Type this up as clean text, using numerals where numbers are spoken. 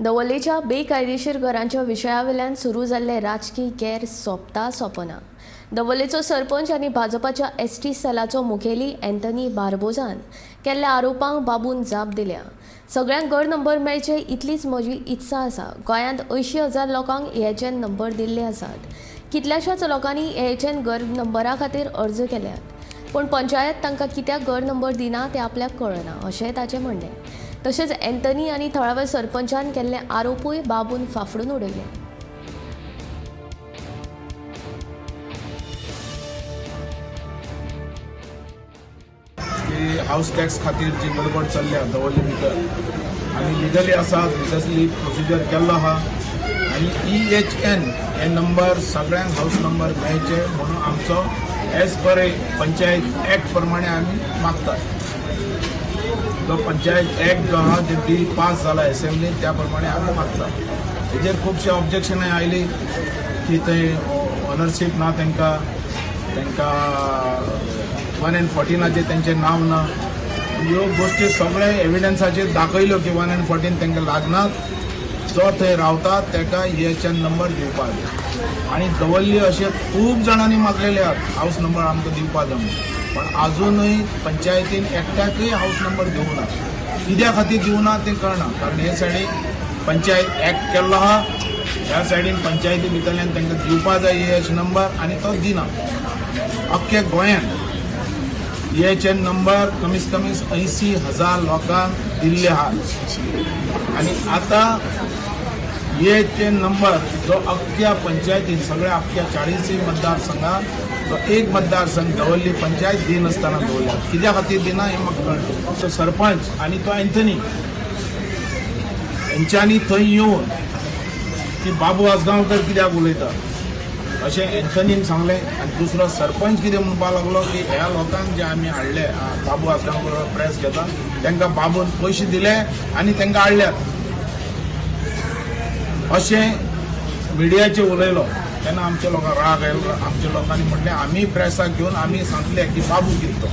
दवल्लेच्या बेकायदेशीर घरांच्या विशयावेल्यान सुरू जाल्ले राजकीय गैर सोंपता सोंपना. दवल्लेचो सरपंच आनी भाजपाच्या एसटी सेलाचो मुखेली एंथनी बार्बोजान केल्ल्या आरोपांक बाबून जाप दिल्या. सगळ्यांक घर नंबर मेळचे इतलीच म्हजी इत्सा आसा. गोंयांत 80,000 लोकांक एएचएन नंबर दिल्ले आसात. कितल्याशाच लोकांनी एएचएन घर नंबरा खातीर अर्ज केल्यात. पण पंचायत तांकां कित्याक घर नंबर दिना तें आपल्याक कळना अशें ताचें म्हणणें. तशेंच एंथनी आनी थळाव्या सरपंचान केल्ले आरोपूय बाबून फाफडून उडयले. हाऊस टॅक्स खातीर जी गडबड चल्ल्या दवल्ले भितर आनी लिगली आसा रिसर्चली प्रोसिजर केल्लो आहा आनी EHN हे नंबर सगळ्यांक हाऊस नंबर मेळचे म्हणून आमचो एज पर पंचायत एक्ट प्रमाणे आमी मागतात. जो पंचायत एक्ट जो आहा ते बिल पास जाला असेंब्लीन त्या प्रमाणे आमी मागतात. हेजेर खुबशे ऑब्जेक्शनाय आयली की थंय ऑनरशीप ना तांकां 114 त्यांचे नाव ना. ह्यो गोष्टी सगळे एविडन्साचेर दाखयल्यो की 114 तांकां लागनात. जो थंय रावता ताका EHN नंबर दिवपाक जाय आनी दवल्ली अशे खूब जाणांनी मागलेले आहात हाऊस नंबर आमकां दिवपाक जाय पण अजूनय पंचायतीन एकट्याकय हाऊस नंबर दिवना. कित्या खातीर दिवना तें कळना. कारण हे सायडीक पंचायत एक्ट केल्लो आहा, ह्या सायडीन पंचायती भितरल्यान तांकां दिवपाक जाय EHN नंबर आनी तो दिना. अख्ख्या गोंयांत EHN नंबर कमीत कमी 80,000 लोकांक दिल्ले आहात आनी आतां EHN नंबर जो अख्ख्या पंचायतीन सगळ्या अख्ख्या 40 मतदारसंघात तो एक मतदारसंघ दवल्ली पंचायत दिनासतना दवरल्या. कित्या खातीर दिना हें म्हाका कळना. तो सरपंच आनी तो एंथनी हेंच्यांनी थंय येवन की बाबू आसगांवकर कित्याक उलयता अशें एंथनीन सांगलें आनी दुसरो सरपंच कितें म्हणपाक लागलो की ह्या लोकांक जे आमी हाडले बाबू आसगांवकर प्रेस घेता तांकां बाबून पयशे दिले आनी तांकां हाडल्यात अशें मिडियाचेर उलयलो. तेन्ना आमच्या लोकांक राग आयलो. आमच्या लोकांनी म्हटलें आमी प्रेसाक घेवन आमी सांगलें की बाबू कितें तो